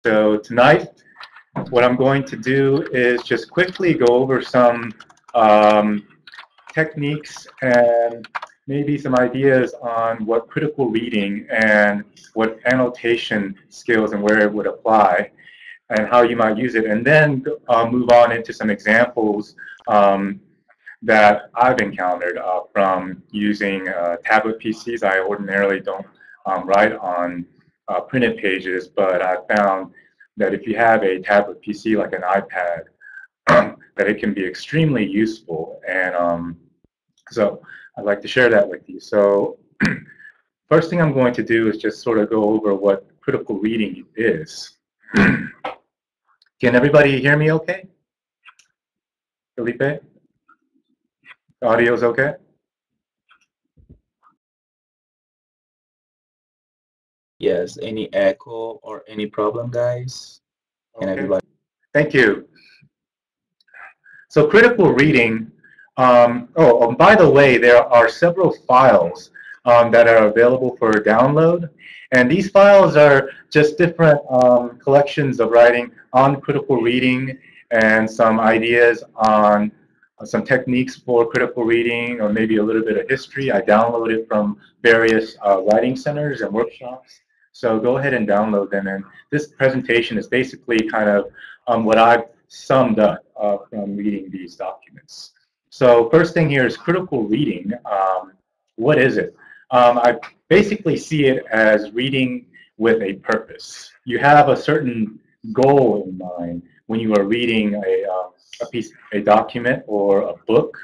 So tonight, what I'm going to do is just quickly go over some techniques and maybe some ideas on what critical reading and what annotation skills and where it would apply and how you might use it, and then move on into some examples that I've encountered from using tablet PCs. I ordinarily don't write on printed pages, but I found that if you have a tablet PC like an iPad, that it can be extremely useful. And so I'd like to share that with you. So first thing I'm going to do is just sort of go over what critical reading is. Can everybody hear me okay? Felipe? The audio's okay? Yes, any echo or any problem, guys? Can Okay. everybody? Thank you. So critical reading, by the way, there are several files that are available for download. And these files are just different collections of writing on critical reading and some ideas on some techniques for critical reading, or maybe a little bit of history. I downloaded from various writing centers and workshops. So go ahead and download them. And this presentation is basically kind of what I've summed up from reading these documents. So first thing here is critical reading. What is it? I basically see it as reading with a purpose. You have a certain goal in mind when you are reading a document or a book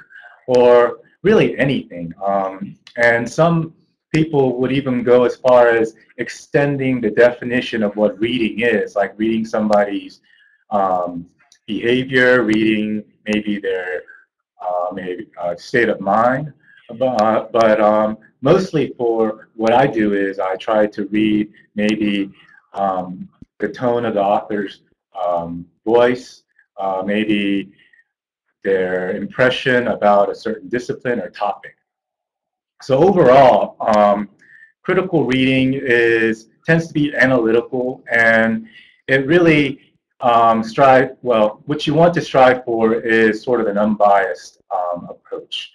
or really anything. And some people would even go as far as extending the definition of what reading is, like reading somebody's behavior, reading maybe their state of mind. But mostly for what I do is I try to read maybe the tone of the author's voice, maybe their impression about a certain discipline or topic. So overall, critical reading tends to be analytical, and it really what you want to strive for is sort of an unbiased approach.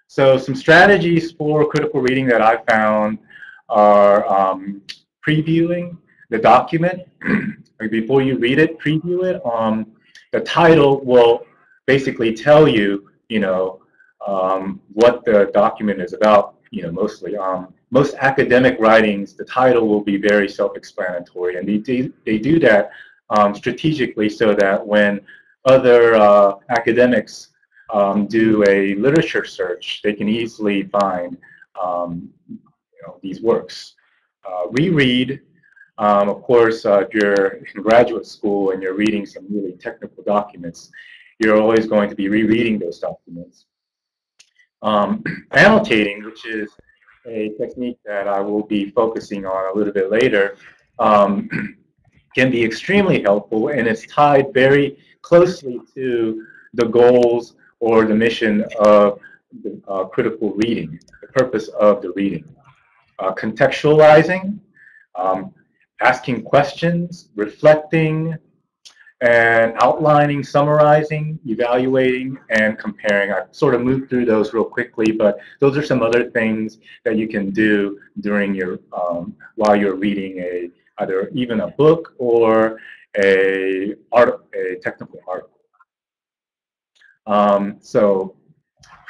So some strategies for critical reading that I found are previewing the document. Before you read it, preview it. The title will basically tell you, what the document is about, mostly. Most academic writings, the title will be very self-explanatory, and they do that strategically so that when other academics do a literature search, they can easily find these works. Reread, of course, if you're in graduate school and you're reading some really technical documents, you're always going to be rereading those documents. Annotating, which is a technique that I will be focusing on a little bit later, can be extremely helpful, and it's tied very closely to the goals or the mission of the critical reading, the purpose of the reading. Contextualizing, asking questions, reflecting, and outlining, summarizing, evaluating, and comparing. I sort of moved through those real quickly, but those are some other things that you can do during your while you're reading either even a book or a technical article. So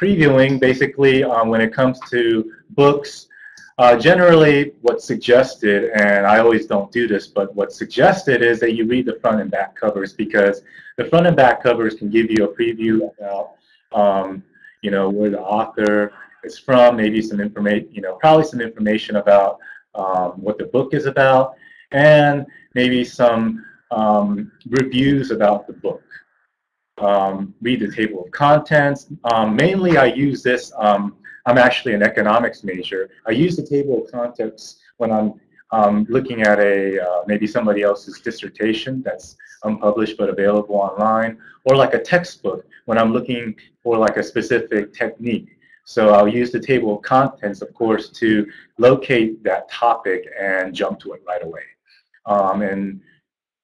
previewing, basically, when it comes to books, generally what's suggested, and I always don't do this, but what's suggested is that you read the front and back covers, because the front and back covers can give you a preview about where the author is from, maybe some information, probably some information about what the book is about, and maybe some reviews about the book. Read the table of contents. Mainly I use this, I'm actually an economics major. I use the table of contents when I'm looking at maybe somebody else's dissertation that's unpublished but available online, or like a textbook when I'm looking for like a specific technique. So I'll use the table of contents, of course, to locate that topic and jump to it right away. And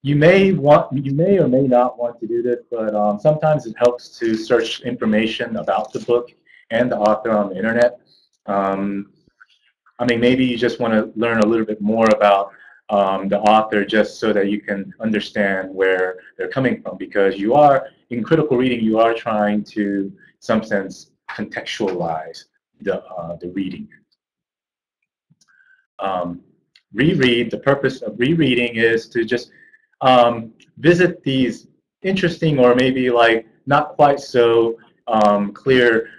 you may or may not want to do this, but sometimes it helps to search information about the book and the author on the internet. I mean, maybe you just want to learn a little bit more about the author just so that you can understand where they're coming from, because you are, in critical reading, you are trying to, in some sense, contextualize the reading. Reread, the purpose of rereading is to just visit these interesting or maybe like not quite so clear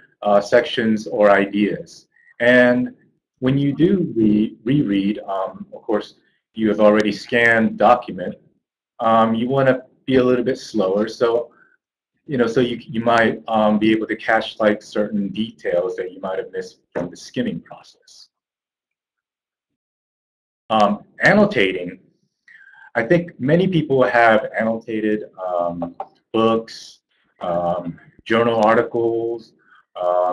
sections or ideas. And when you do reread, of course, you have already scanned document. You want to be a little bit slower, so so you might be able to catch like certain details that you might have missed from the skimming process. Annotating. I think many people have annotated books, journal articles,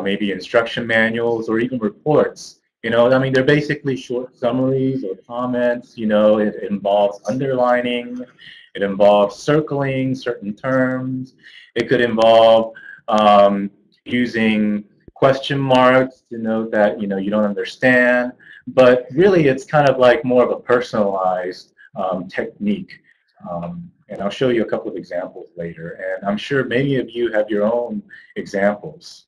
maybe instruction manuals, or even reports. I mean, they're basically short summaries or comments. It involves underlining. It involves circling certain terms. It could involve using question marks to note that you don't understand. But really, it's kind of like more of a personalized technique. And I'll show you a couple of examples later. And I'm sure many of you have your own examples.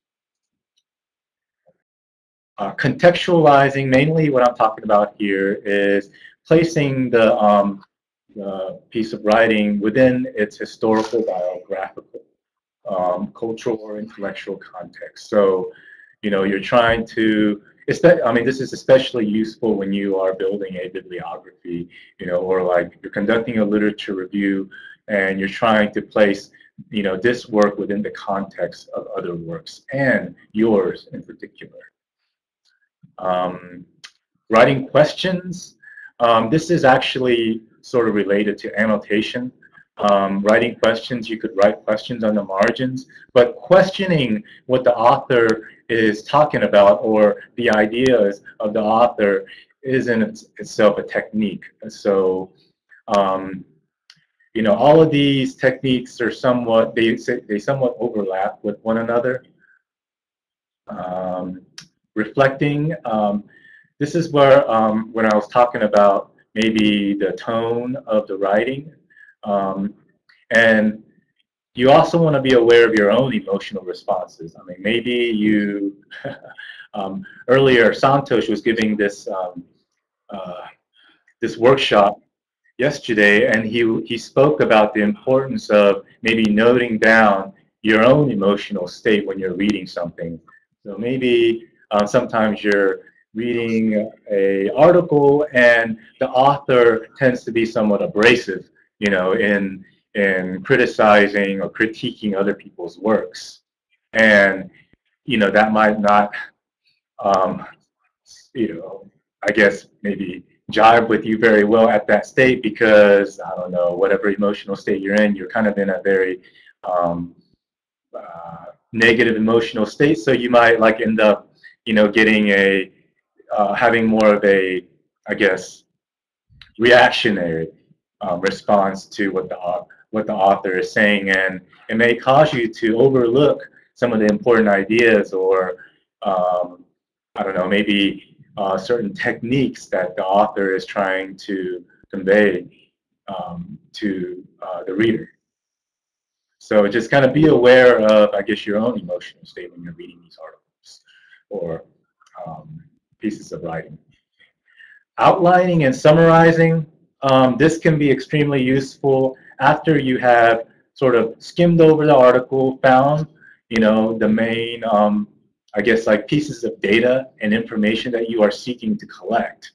Contextualizing, mainly what I'm talking about here is placing the piece of writing within its historical, biographical, cultural, or intellectual context. So, you're trying to, I mean, this is especially useful when you are building a bibliography, or like you're conducting a literature review and you're trying to place, this work within the context of other works and yours in particular. Writing questions. This is actually sort of related to annotation. Writing questions, you could write questions on the margins, but questioning what the author is talking about or the ideas of the author is in itself a technique. So, all of these techniques are somewhat, they somewhat overlap with one another. Reflecting, this is where when I was talking about maybe the tone of the writing, and you also want to be aware of your own emotional responses. I mean, maybe you, earlier Santosh was giving this this workshop yesterday, and he spoke about the importance of maybe noting down your own emotional state when you're reading something. So maybe sometimes you're reading a article and the author tends to be somewhat abrasive, in criticizing or critiquing other people's works, and that might not, I guess maybe jive with you very well at that state, because I don't know, whatever emotional state you're in, you're kind of in a very negative emotional state, so you might like end up getting a having more of a, I guess, reactionary response to what the author is saying, and it may cause you to overlook some of the important ideas, or I don't know, maybe certain techniques that the author is trying to convey to the reader. So just kind of be aware of, I guess, your own emotional state when you're reading these articles or pieces of writing. Outlining and summarizing, this can be extremely useful after you have sort of skimmed over the article, found, the main, I guess, like pieces of data and information that you are seeking to collect.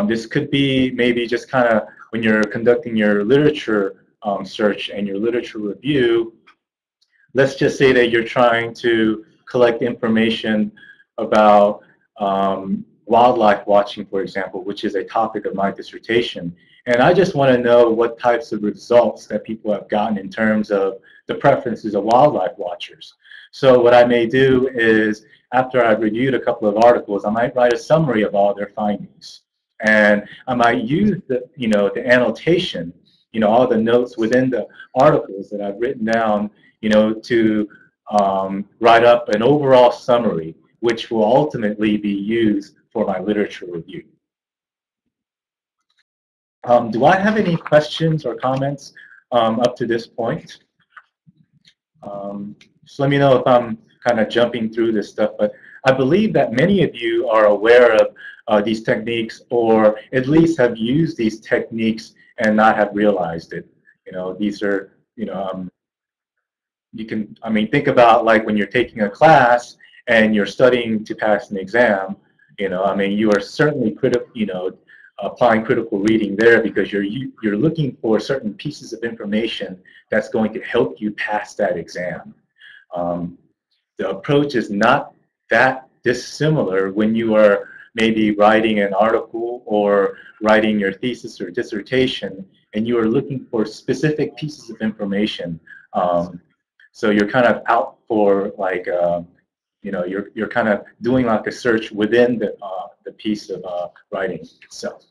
This could be maybe just kind of when you're conducting your literature search and your literature review. Let's just say that you're trying to collect information about wildlife watching, for example, which is a topic of my dissertation. And I just want to know what types of results that people have gotten in terms of the preferences of wildlife watchers. So what I may do is, after I've reviewed a couple of articles, I might write a summary of all their findings. And I might use the annotation, all the notes within the articles that I've written down, to write up an overall summary, which will ultimately be used for my literature review. Do I have any questions or comments up to this point? Just let me know if I'm kind of jumping through this stuff, but I believe that many of you are aware of these techniques, or at least have used these techniques and not have realized it. These are, you can, think about like when you're taking a class and you're studying to pass an exam, you are certainly applying critical reading there, because you're looking for certain pieces of information that's going to help you pass that exam. The approach is not that dissimilar when you are maybe writing an article or writing your thesis or dissertation, and you are looking for specific pieces of information. So you're kind of out for like, you're kind of doing like a search within the piece of writing itself.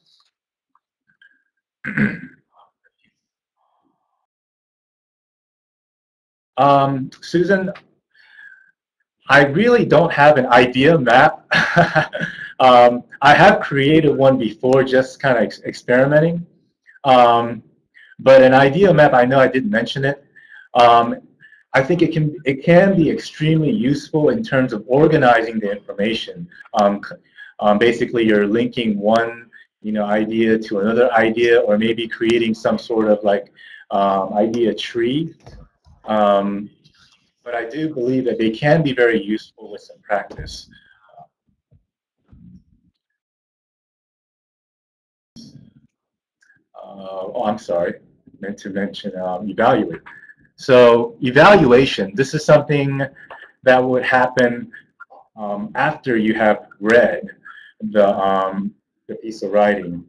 Susan, I really don't have an idea map. I have created one before, just kind of experimenting. But an idea map, I know I didn't mention it. I think it can be extremely useful in terms of organizing the information. Basically, you're linking one idea to another idea, or maybe creating some sort of like idea tree. But I do believe that they can be very useful with some practice. Oh, I'm sorry, meant to mention evaluate. So evaluation, this is something that would happen after you have read the piece of writing.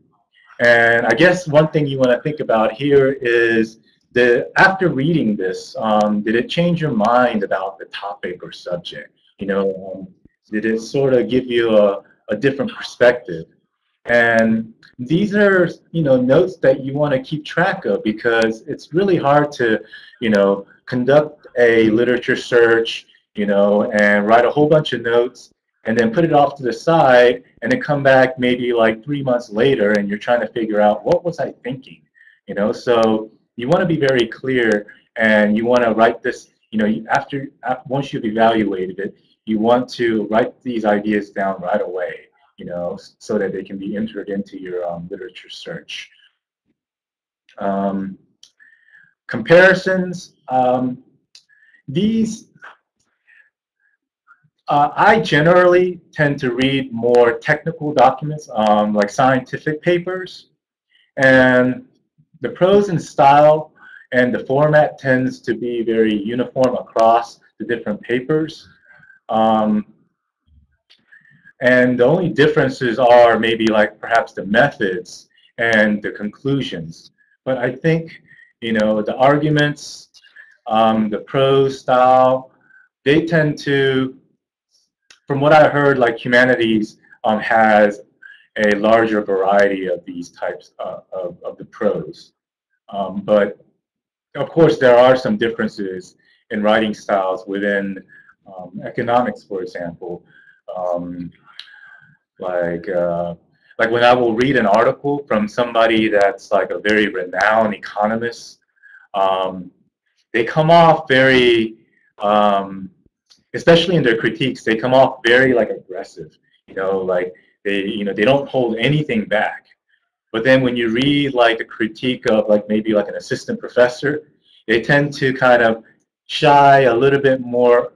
And I guess one thing you want to think about here is, after reading this, did it change your mind about the topic or subject? Did it sort of give you a different perspective? And these are, notes that you want to keep track of, because it's really hard to, conduct a literature search, and write a whole bunch of notes, and then put it off to the side, and then come back maybe like 3 months later, and you're trying to figure out, what was I thinking? So you want to be very clear, and you want to write this, once you've evaluated it, you want to write these ideas down right away, so that they can be entered into your literature search. Comparisons, these, I generally tend to read more technical documents, like scientific papers, and the prose and style and the format tends to be very uniform across the different papers. And the only differences are maybe like perhaps the methods and the conclusions. But I think, the arguments, the prose style, they tend to, from what I heard, like humanities has a larger variety of these types of the prose. But of course, there are some differences in writing styles within economics, for example. Like when I will read an article from somebody that's like a very renowned economist, they come off very, especially in their critiques, they come off very like aggressive. Like they don't hold anything back. But then when you read like a critique of like maybe like an assistant professor, they tend to kind of shy a little bit more,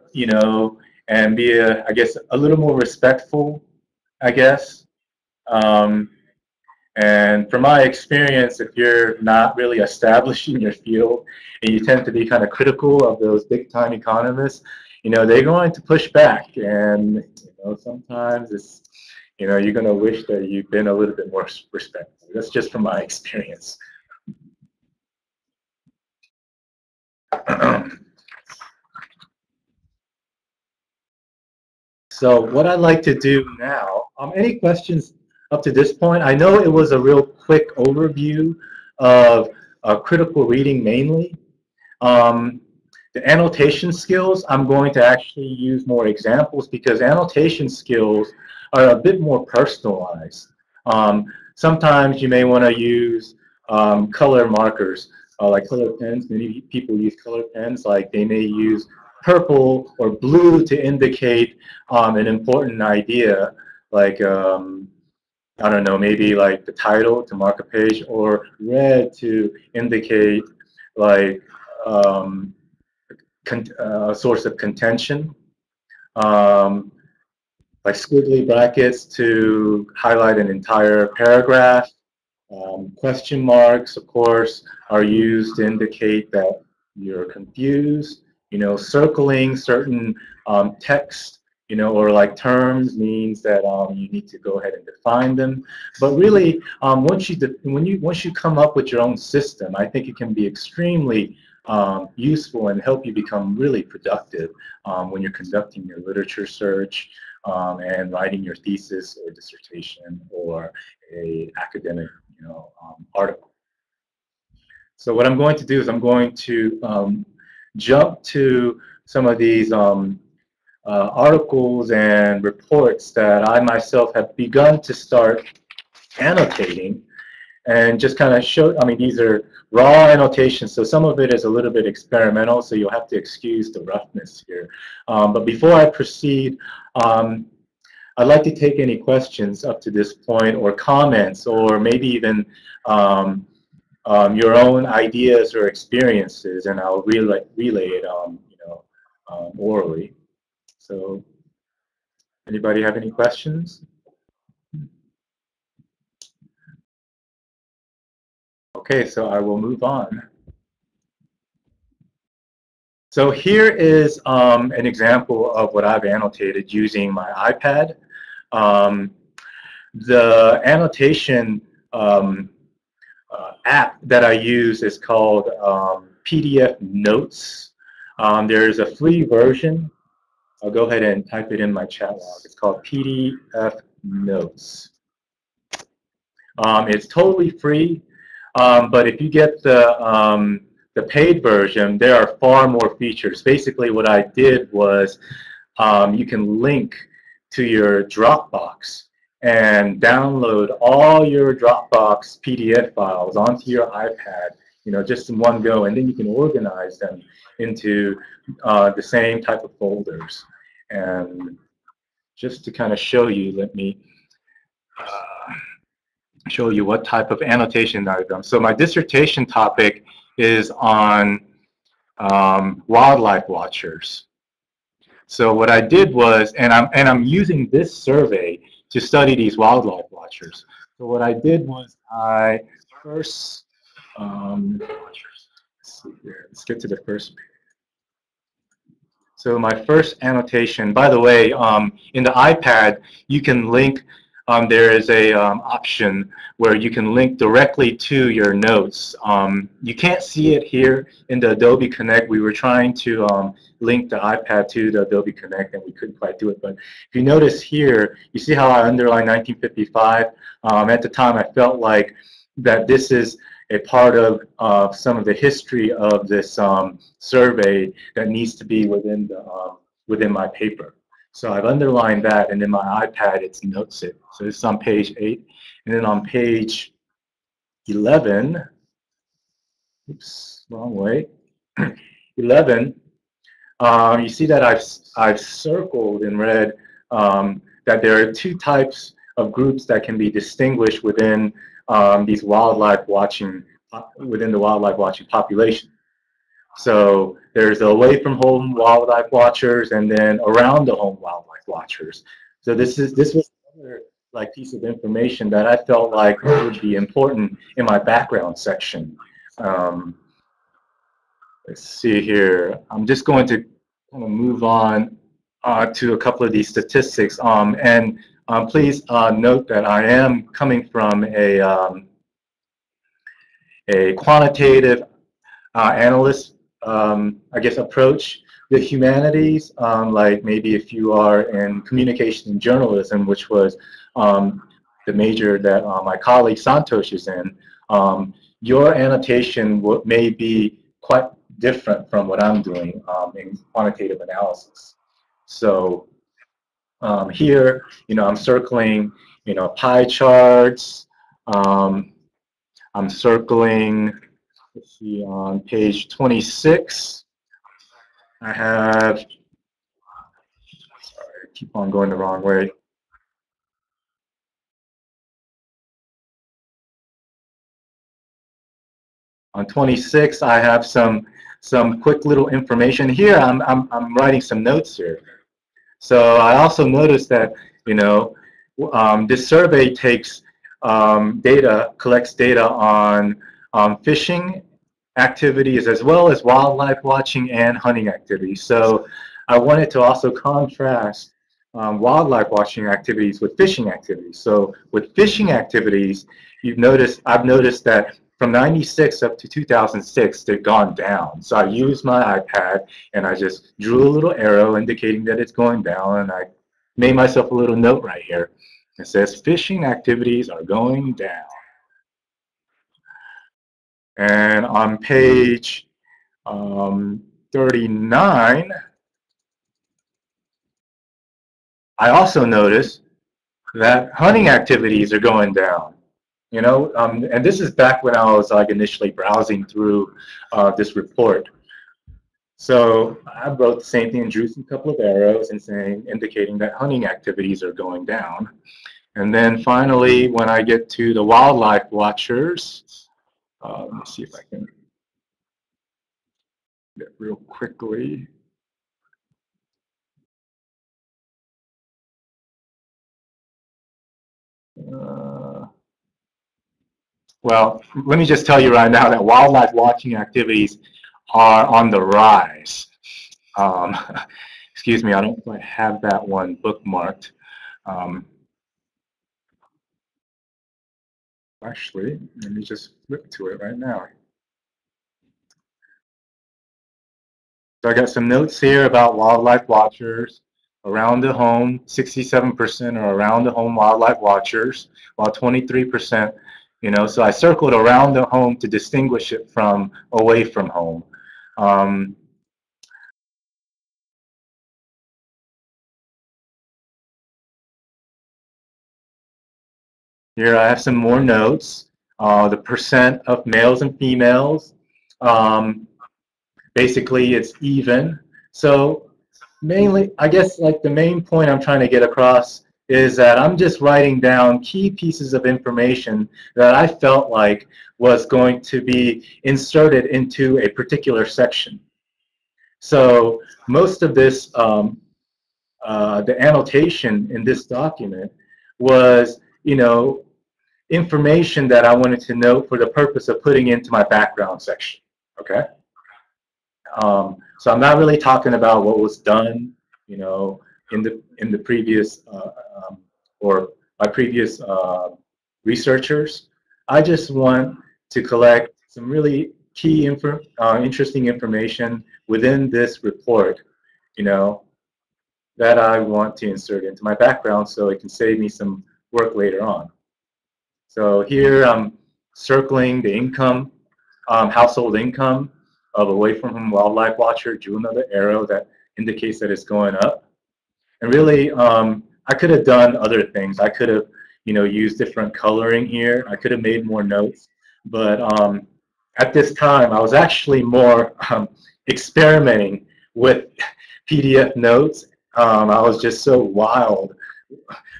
and be, I guess, a little more respectful, I guess. And from my experience, if you're not really established in your field and you tend to be kind of critical of those big-time economists, they're going to push back. And sometimes it's, you're going to wish that you've been a little bit more respectful. That's just from my experience. So what I'd like to do now, any questions up to this point? I know it was a real quick overview of critical reading mainly. The annotation skills, I'm going to actually use more examples because annotation skills are a bit more personalized. Sometimes you may want to use color markers, like color pens. Many people use color pens, like they may use purple or blue to indicate an important idea, like I don't know, maybe like the title to mark a page, or red to indicate like a source of contention, um, like squiggly brackets to highlight an entire paragraph. Question marks, of course, are used to indicate that you're confused. You know, circling certain text, you know, or like terms means that you need to go ahead and define them. But really, once you come up with your own system, I think it can be extremely useful and help you become really productive when you're conducting your literature search and writing your thesis or dissertation or a academic article. So what I'm going to do is I'm going to jump to some of these articles and reports that I myself have begun to start annotating, and just kind of show, I mean, these are raw annotations, so some of it is a little bit experimental, so you'll have to excuse the roughness here. But before I proceed, I'd like to take any questions up to this point, or comments, or maybe even your own ideas or experiences, and I'll relay it, orally. So, anybody have any questions? Okay, so I will move on. So here is an example of what I've annotated using my iPad. The annotation app that I use is called PDF Notes. There's a free version. I'll go ahead and type it in my chat log. It's called PDF Notes. It's totally free, but if you get the paid version, there are far more features. Basically, what I did was you can link to your Dropbox and download all your Dropbox PDF files onto your iPad, just in one go, and then you can organize them into the same type of folders. And just to kind of show you, let me show you what type of annotation I've done. So my dissertation topic is on wildlife watchers. So what I did was, and I'm using this survey to study these wildlife watchers. So what I did was I first, let's see here, let's get to the first page. So my first annotation, by the way, in the iPad, you can link, there is a option where you can link directly to your notes. You can't see it here in the Adobe Connect. We were trying to link the iPad to the Adobe Connect, and we couldn't quite do it. But if you notice here, you see how I underlined 1955? At the time, I felt like that this is a part of some of the history of this survey that needs to be within my paper. So I've underlined that, and in my iPad, it's notes it. So this is on page 8. And then on page 11, oops, wrong way, 11, you see that I've circled in red that there are two types of groups that can be distinguished within these wildlife watching, within the wildlife watching population. So there's away from home wildlife watchers, and then around the home wildlife watchers. So this was another piece of information that I felt like would be important in my background section. Let's see here. I'm just going to kind of move on to a couple of these statistics. And please note that I am coming from a a quantitative analyst, I guess, approach the humanities, like maybe if you are in communication and journalism, which was the major that my colleague Santosh is in, your annotation may be quite different from what I'm doing in quantitative analysis. So here, I'm circling, pie charts. I'm circling, let's see, on page 26, I have, sorry, I keep on going the wrong way. On 26, I have some quick little information here. I'm writing some notes here. So I also noticed that, this survey takes collects data on fishing activities as well as wildlife watching and hunting activities. So I wanted to also contrast wildlife watching activities with fishing activities. So with fishing activities, I've noticed that from 96 up to 2006, they've gone down. So I used my iPad and I just drew a little arrow indicating that it's going down, and I made myself a little note right here. It says fishing activities are going down. And on page 39, I also noticed that hunting activities are going down. And this is back when I was like initially browsing through this report. So I wrote the same thing and drew a couple of arrows and indicating that hunting activities are going down. And then finally, when I get to the wildlife watchers, let me see if I can get real quickly. Well, let me just tell you right now that wildlife watching activities are on the rise. Excuse me, I don't quite have that one bookmarked. Actually, let me just flip to it right now. So I got some notes here about wildlife watchers. Around the home, 67% are around the home wildlife watchers, while 23%, so I circled around the home to distinguish it from away from home. Here I have some more notes. The percent of males and females, basically it's even. So mainly, I guess like the main point I'm trying to get across is that I'm just writing down key pieces of information that I felt like was going to be inserted into a particular section. So most of this, the annotation in this document was, information that I wanted to know for the purpose of putting into my background section, okay? So I'm not really talking about what was done, in the previous or by previous researchers. I just want to collect some really key interesting information within this report, that I want to insert into my background so it can save me some work later on. So here I'm circling the income, household income of away from home wildlife watcher, drew another arrow that indicates that it's going up. And really, I could have done other things. I could have, used different coloring here. I could have made more notes. But at this time, I was actually more experimenting with PDF notes. I was just so wild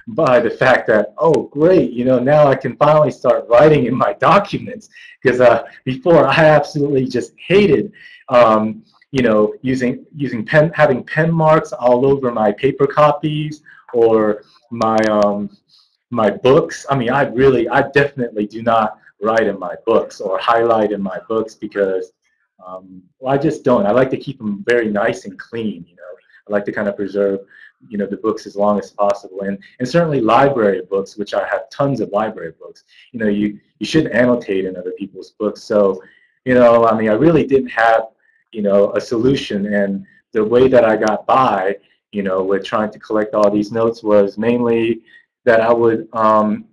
by the fact that, oh, great, now I can finally start writing in my documents, because before I absolutely just hated, having pen marks all over my paper copies or my books. I mean, I definitely do not write in my books or highlight in my books because, well, I just don't. I like to keep them very nice and clean, I like to kind of preserve, the books as long as possible, and certainly library books, which I have tons of library books. You shouldn't annotate in other people's books. So, I mean, I really didn't have, a solution, and the way that I got by, with trying to collect all these notes was mainly that um,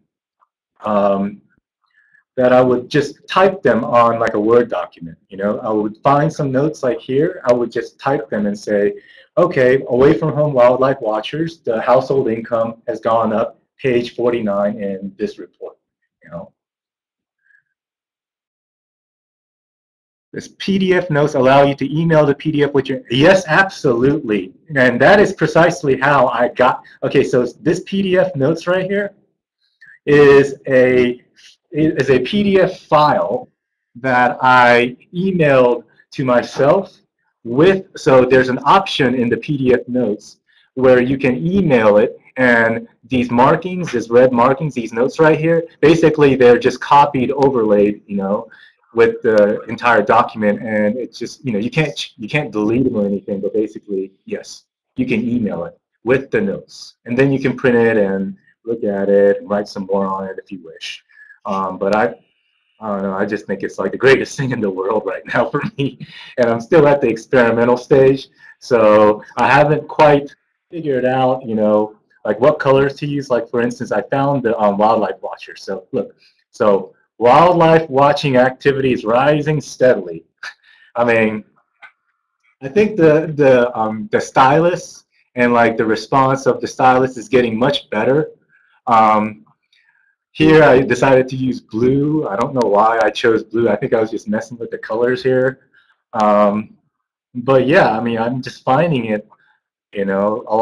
I would just type them on like a Word document. I would find some notes like here. I would just type them and say, okay, away from home wildlife watchers, the household income has gone up, page 49 in this report. You know, Does PDF notes allow you to email the PDF with your? Yes, absolutely, and that is precisely how I got. Okay, so this PDF notes right here is a PDF file that I emailed to myself with. So there's an option in the PDF notes where you can email it, and these markings, these red markings, these notes right here, basically they're just copied, overlaid, with the entire document, and it's just, you can't delete them or anything, but basically, yes, you can email it with the notes, and then you can print it and look at it and write some more on it if you wish. But I don't know. I just think it's like the greatest thing in the world right now for me, and I'm still at the experimental stage, so I haven't quite figured out, like what colors to use. Like for instance, I found the wildlife watcher. So look, so wildlife watching activity is rising steadily. I mean, I think the stylus and like the response of the stylus is getting much better. Um, Here I decided to use blue. I don't know why I chose blue. I think I was just messing with the colors here. Um, but yeah, I mean, I'm just finding it, a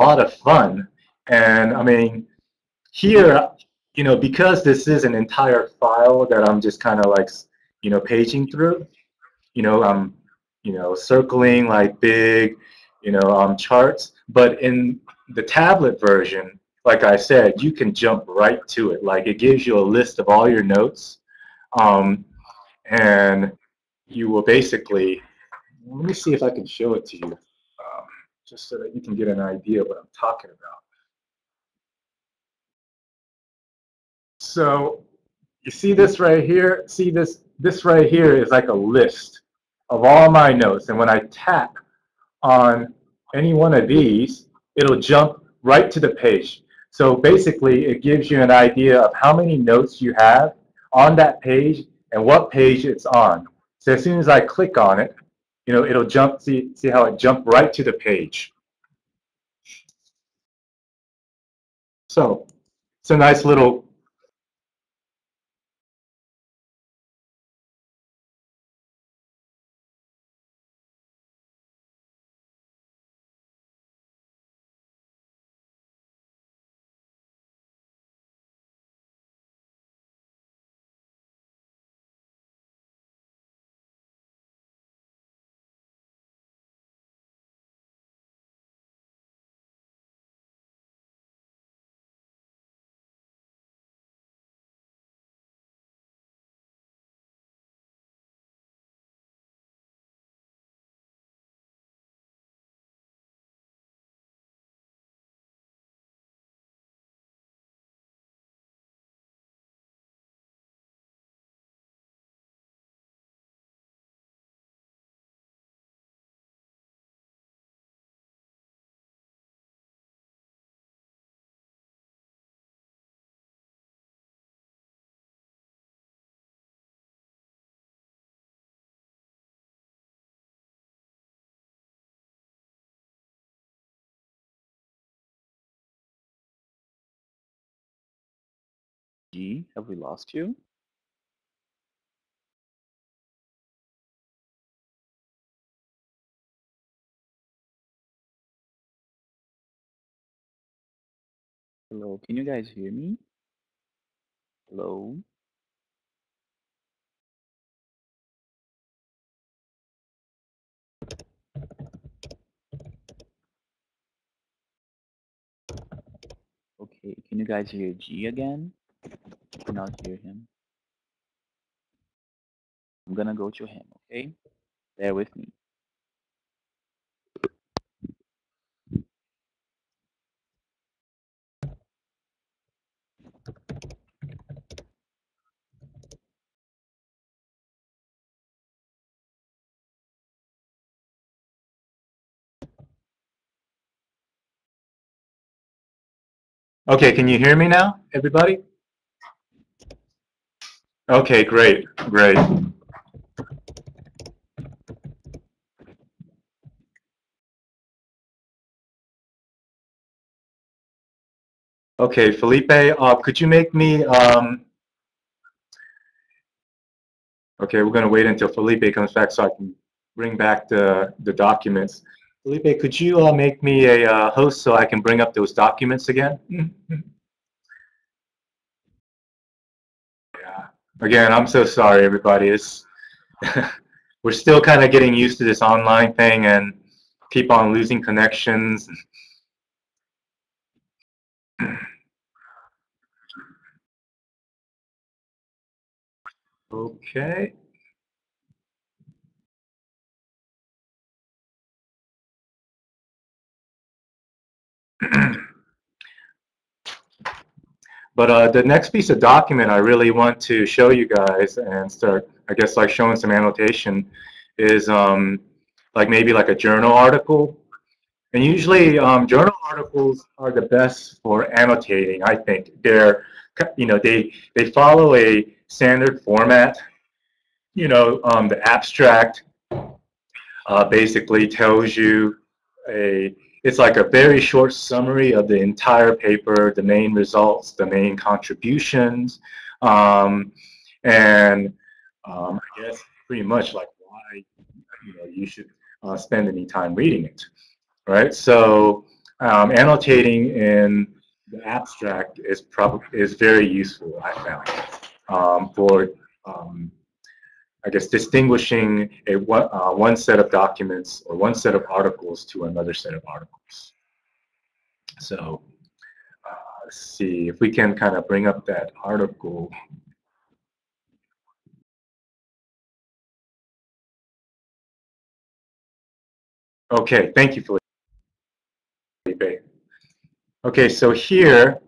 lot of fun. And I mean, here, because this is an entire file that I'm just kind of like, paging through, I'm, circling like big, charts. But in the tablet version, like I said, you can jump right to it. Like it gives you a list of all your notes, um, and you will basically. Let me see if I can show it to you, just so that you can get an idea of what I'm talking about. So you see this right here? See this? This right here is like a list of all my notes, and when I tap on any one of these, it'll jump right to the page. So basically, it gives you an idea of how many notes you have on that page and what page it's on. So as soon as I click on it, it'll jump. See how it jumped right to the page. So it's a nice little. G, have we lost you? Hello, can you guys hear me? Hello? Okay, can you guys hear G again? I cannot hear him. I'm gonna go to him, okay? Bear with me. Okay, can you hear me now, everybody? Okay, great, great. Okay, Felipe, could you make me, okay, we're going to wait until Felipe comes back so I can bring back the documents. Felipe, could you make me a host so I can bring up those documents again? Yeah. Again, I'm so sorry, everybody. It's we're still kind of getting used to this online thing and keep on losing connections. Okay. But the next piece of document I really want to show you guys and start, I guess, like showing some annotation is like maybe like a journal article. And usually journal articles are the best for annotating, I think. They're, you know, they follow a standard format. You know, the abstract basically tells you it's like a very short summary of the entire paper, the main results, the main contributions, um, and I guess pretty much like why you should spend any time reading it, right? So annotating in the abstract is very useful, I found, for I guess distinguishing one set of documents or one set of articles to another set of articles. So let's see if we can kind of bring up that article. Okay, thank you, Felipe. Okay, so here,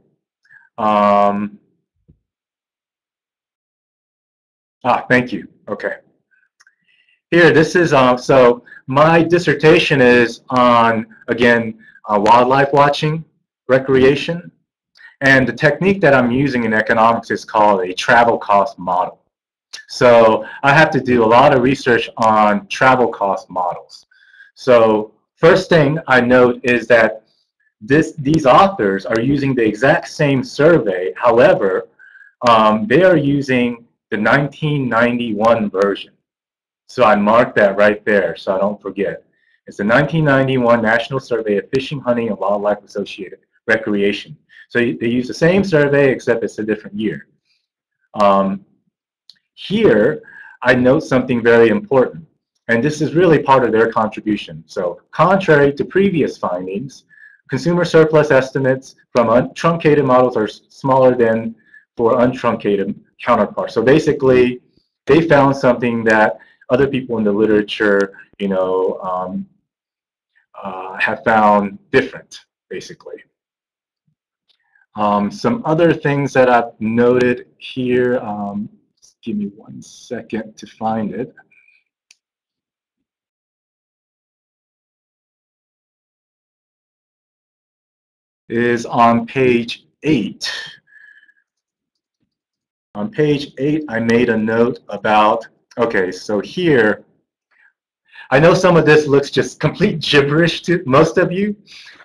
thank you. Okay. Here, this is, so my dissertation is on, again, wildlife watching, recreation, and the technique that I'm using in economics is called a travel cost model. So I have to do a lot of research on travel cost models. So first thing I note is that these authors are using the exact same survey. However, they are using the 1991 version. So I marked that right there so I don't forget. It's the 1991 National Survey of Fishing, Hunting, and Wildlife Associated Recreation. So they use the same survey except it's a different year. Here, I note something very important, and this is really part of their contribution. So contrary to previous findings, consumer surplus estimates from truncated models are smaller than for untruncated counterparts. So basically, they found something that other people in the literature, have found different, basically. Some other things that I've noted here, give me 1 second to find it, is on page 8. On page 8, I made a note about, okay, so here, I know some of this looks just complete gibberish to most of you,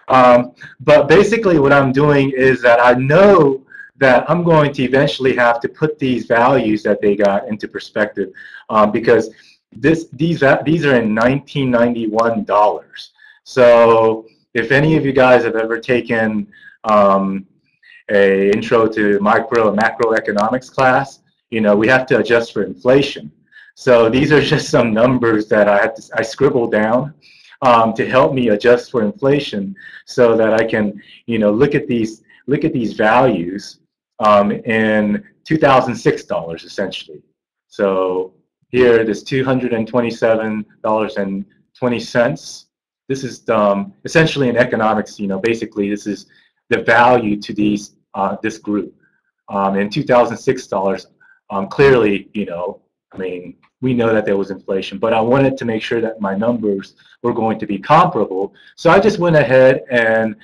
but basically what I'm doing is that I know that I'm going to eventually have to put these values that they got into perspective, because these are in 1991 dollars. So if any of you guys have ever taken a intro to micro and macroeconomics class, we have to adjust for inflation. So these are just some numbers that I scribbled down to help me adjust for inflation, so that I can look at these values in 2006 dollars essentially. So here, this $227.20. This is essentially in economics. Basically this is the value to this group. In 2006 dollars, clearly, I mean, we know that there was inflation, but I wanted to make sure that my numbers were going to be comparable. So I just went ahead and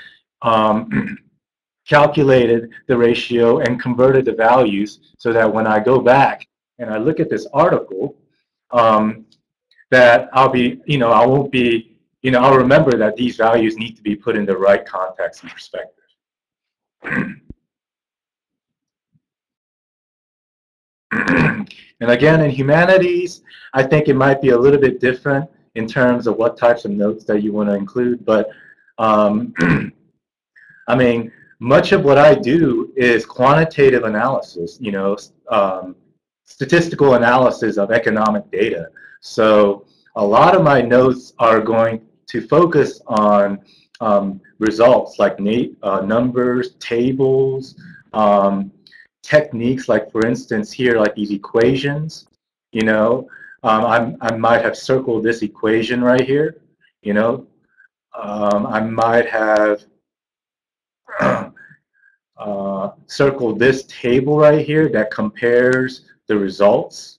calculated the ratio and converted the values so that when I go back and I look at this article, that I'll be, I won't be, I'll remember that these values need to be put in the right context and perspective. And again, in humanities, I think it might be a little bit different in terms of what types of notes that you want to include. But I mean, much of what I do is quantitative analysis, statistical analysis of economic data. So a lot of my notes are going to focus on results like numbers, tables, techniques, like for instance here, like these equations, I might have circled this equation right here, I might have circled this table right here that compares the results,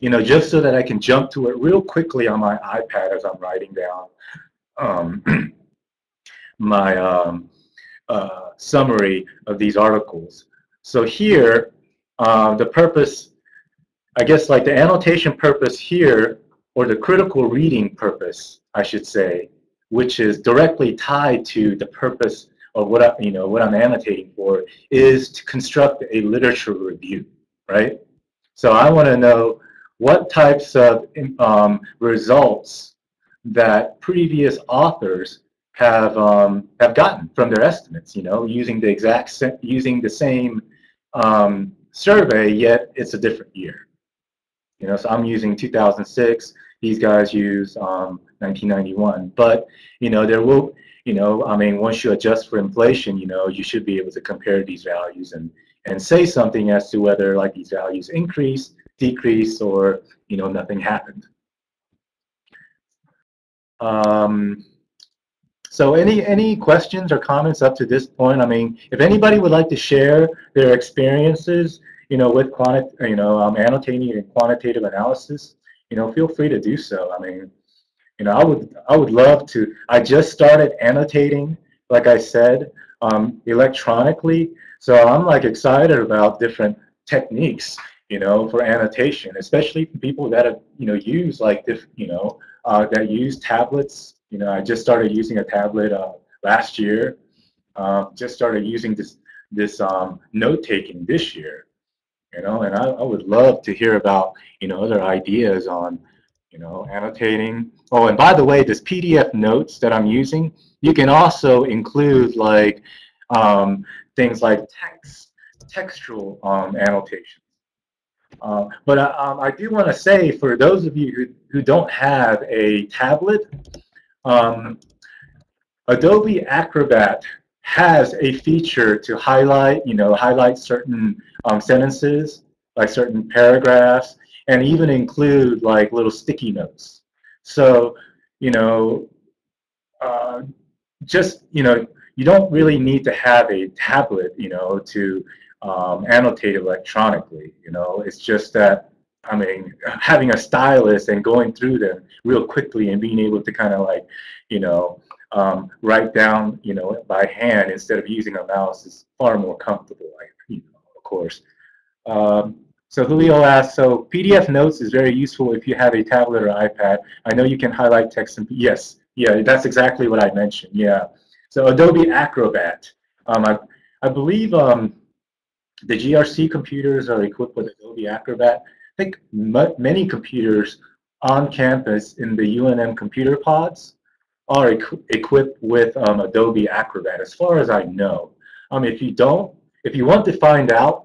just so that I can jump to it real quickly on my iPad as I'm writing down my summary of these articles. So here, the purpose, I guess like the annotation purpose here, or the critical reading purpose, I should say, which is directly tied to the purpose of what I'm annotating for, is to construct a literature review, right? So I want to know what types of results that previous authors have gotten from their estimates, using the same survey, yet it's a different year. So I'm using 2006. These guys use 1991. But there will, I mean, once you adjust for inflation, you should be able to compare these values and say something as to whether like these values increase, decrease, or nothing happened. So any questions or comments up to this point? I mean, if anybody would like to share their experiences, with annotating and quantitative analysis, feel free to do so. I mean, I would love to. I just started annotating, like I said, electronically. So I'm like excited about different techniques, for annotation, especially for people that have, use like this, that use tablets. I just started using a tablet last year. Just started using this note taking this year. And I would love to hear about, other ideas on, annotating. Oh, and by the way, this PDF notes that I'm using, you can also include like things like textual annotations. But I do want to say, for those of you who don't have a tablet, Adobe Acrobat has a feature to highlight certain sentences, like certain paragraphs, and even include like little sticky notes. So, just, you don't really need to have a tablet, to annotate electronically. It's just that, I mean, having a stylus and going through them real quickly and being able to kind of like, write down, by hand instead of using a mouse is far more comfortable, of course. So Julio asks, so PDF notes is very useful if you have a tablet or iPad. I know you can highlight text and yes, yeah, that's exactly what I mentioned. Yeah. So Adobe Acrobat. I believe the GRC computers are equipped with Adobe Acrobat. I think many computers on campus in the UNM computer pods are equipped with Adobe Acrobat, as far as I know. If you want to find out,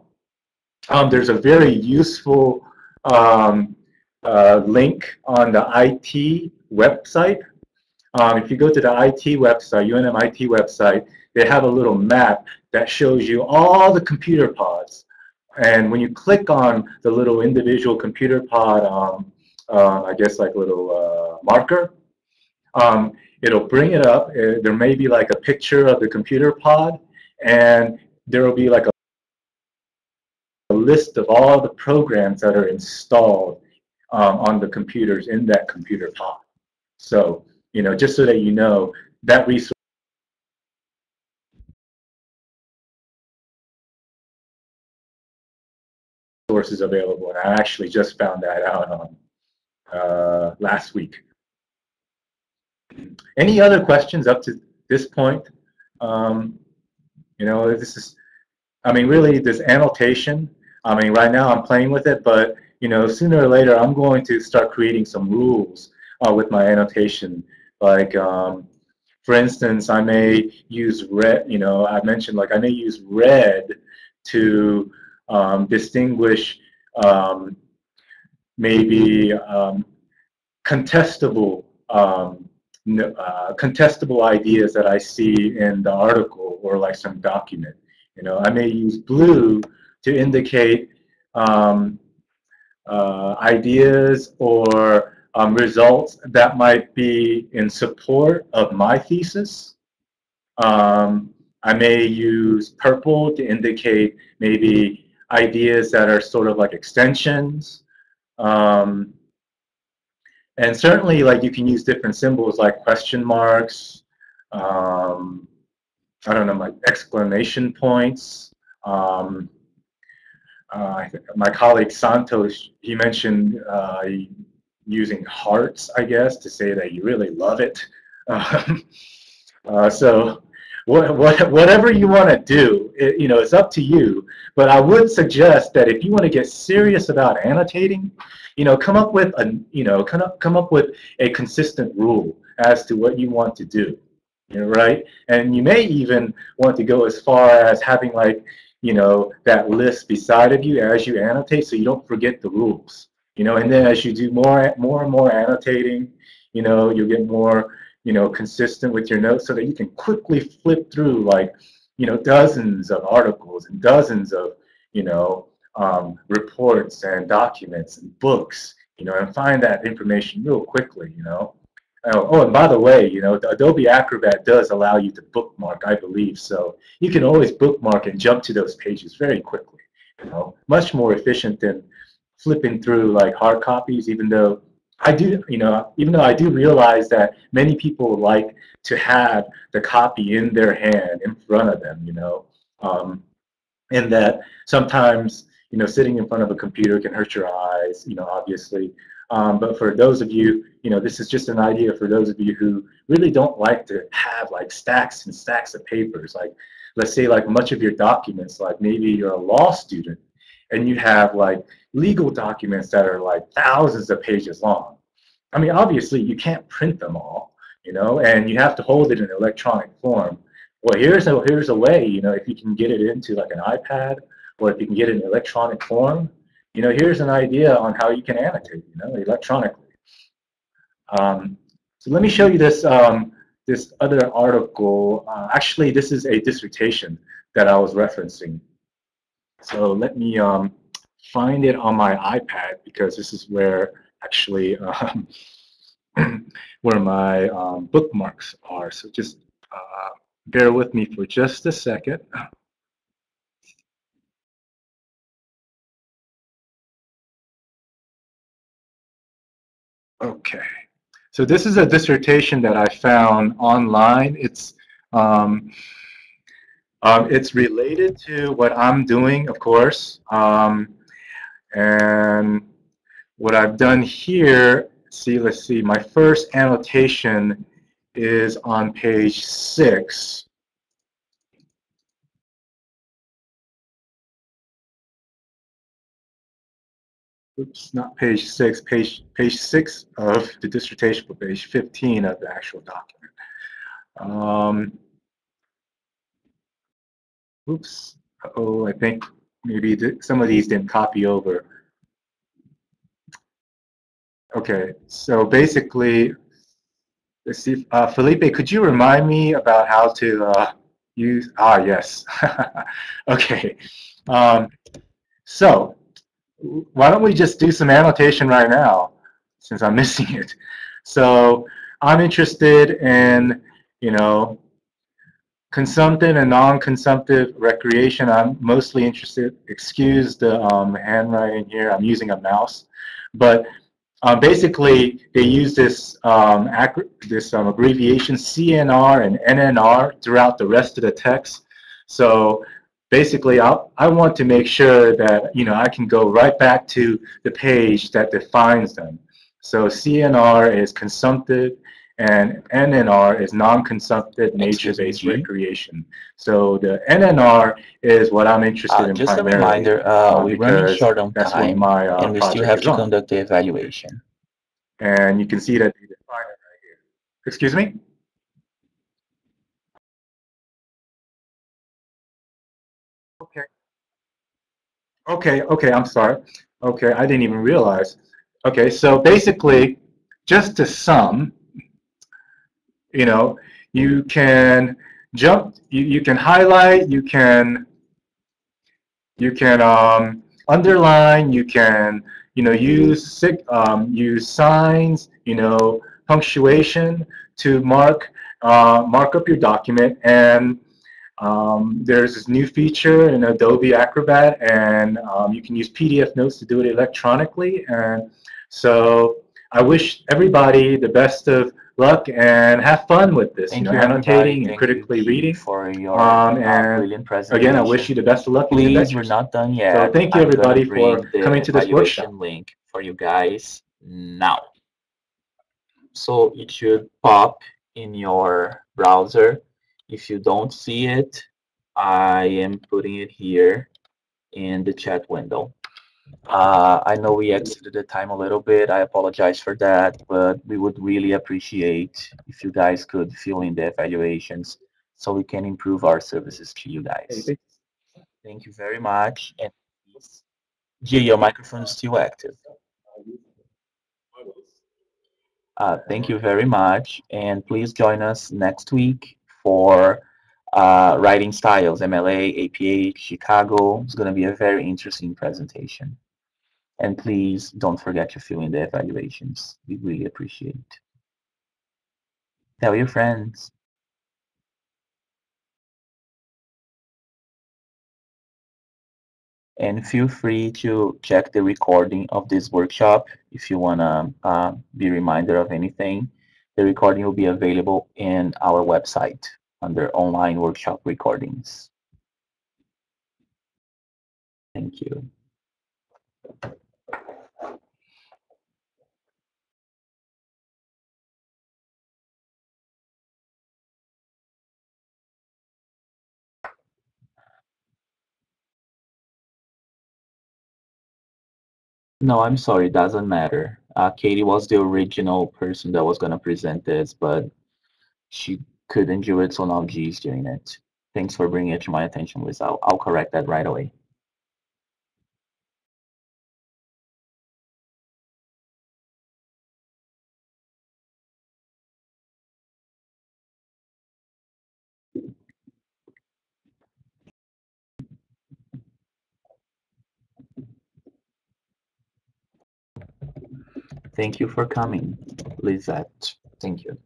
there's a very useful link on the IT website. If you go to the IT website, UNM IT website, they have a little map that shows you all the computer pods. And when you click on the little individual computer pod, I guess like little marker, it'll bring it up. There may be like a picture of the computer pod, and there will be like a list of all the programs that are installed on the computers in that computer pod. So, just so that you know, that resource resources available, and I actually just found that out on last week. Any other questions up to this point? You know, this is, I mean, really, this annotation, I mean, right now I'm playing with it, but, you know, sooner or later I'm going to start creating some rules with my annotation. Like, for instance, I may use red, you know, I mentioned, like, I may use red to distinguish maybe contestable contestable ideas that I see in the article or like some document. You know, I may use blue to indicate ideas or results that might be in support of my thesis. I may use purple to indicate maybe ideas that are sort of like extensions. And certainly, like, you can use different symbols like question marks, I don't know, like exclamation points. My colleague Santos, he mentioned using hearts, I guess, to say that you really love it. So whatever you want to do, you know, it's up to you. But I would suggest that if you want to get serious about annotating, you know, come up with a consistent rule as to what you want to do. You know, right? And you may even want to go as far as having, like, you know, that list beside of you as you annotate, so you don't forget the rules. You know, and then as you do more and more annotating, you know, you'll get more, you know, consistent with your notes, so that you can quickly flip through, like, you know, dozens of articles and dozens of, you know, reports and documents and books, you know, and find that information real quickly, you know. Oh, and by the way, you know, Adobe Acrobat does allow you to bookmark, I believe, so you can always bookmark and jump to those pages very quickly, you know, much more efficient than flipping through like hard copies, even though I do, you know, even though I do realize that many people like to have the copy in their hand, in front of them, you know, and that sometimes, you know, sitting in front of a computer can hurt your eyes, you know, obviously. But for those of you, you know, this is just an idea for those of you who really don't like to have like stacks and stacks of papers. Like, let's say, like, much of your documents, like maybe you're a law student and you have like legal documents that are like thousands of pages long. I mean, obviously you can't print them all, you know, and you have to hold it in electronic form. Well, here's a way, you know, if you can get it into like an iPad, or if you can get it in electronic form, you know, here's an idea on how you can annotate, you know, electronically. So let me show you this this other article. Actually, this is a dissertation that I was referencing. So let me find it on my iPad, because this is where actually where my bookmarks are. So just bear with me for just a second. Okay, so this is a dissertation that I found online. It's related to what I'm doing, of course, and what I've done here. Let's see. My first annotation is on page 6. Oops, not page 6, page 6 of the dissertation, but page 15 of the actual document. Oops, oh, I think maybe some of these didn't copy over. Okay, so basically, let's see, Felipe, could you remind me about how to use, yes. Okay, so why don't we just do some annotation right now, since I'm missing it. So I'm interested in, you know, consumptive and non-consumptive recreation. I'm mostly interested, excuse the handwriting here, I'm using a mouse, but basically they use this abbreviation CNR and NNR throughout the rest of the text. So basically I want to make sure that I can go right back to the page that defines them. So CNR is consumptive and NNR is non-consumptive nature-based recreation. So the NNR is what I'm interested in Just a primarily reminder, we're running because short on that's what time, my and we still project have is to on. conduct the evaluation. And you can see that they define it right here. Excuse me? Okay. Okay, I'm sorry. Okay, I didn't even realize. Okay, so basically, just to sum, you know, you can you can highlight, you can underline, you can use signs, punctuation to mark up your document. And there's this new feature in Adobe Acrobat, and you can use PDF notes to do it electronically. And so I wish everybody the best of luck and have fun with this, Thank you, annotating everybody. and Thank you, critically G, reading. for your And brilliant again, I wish presentation. you the best of luck in your Please, we're ventures. not done So yet. thank you, I'm gonna everybody, for bring the coming to this workshop. evaluation link for you guys now. So it should pop in your browser. If you don't see it, I am putting it here in the chat window. I know we exceeded the time a little bit. I apologize for that, but we would really appreciate if you guys could fill in the evaluations so we can improve our services to you guys. Thank you very much. And please, G, your microphone is still active. Thank you very much. And please join us next week for writing styles, MLA, APA, Chicago. It's going to be a very interesting presentation. And please don't forget to fill in the evaluations. We really appreciate it. Tell your friends. And feel free to check the recording of this workshop if you want to be reminded of anything. The recording will be available in our website under online workshop recordings. Thank you. No, I'm sorry, it doesn't matter. Katie was the original person that was going to present this, but she couldn't do it, so now G's doing it. Thanks for bringing it to my attention, Liz. I'll correct that right away. Thank you for coming, Lizette. Thank you.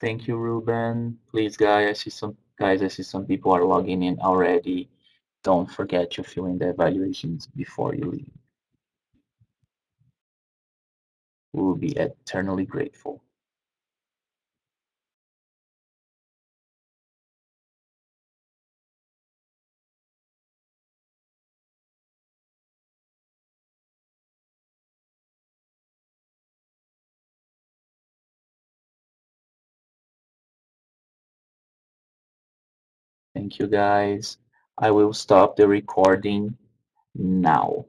Thank you, Ruben. Please, guys, I see some people are logging in already. Don't forget to fill in the evaluations before you leave. We will be eternally grateful. Thank you, guys. I will stop the recording now.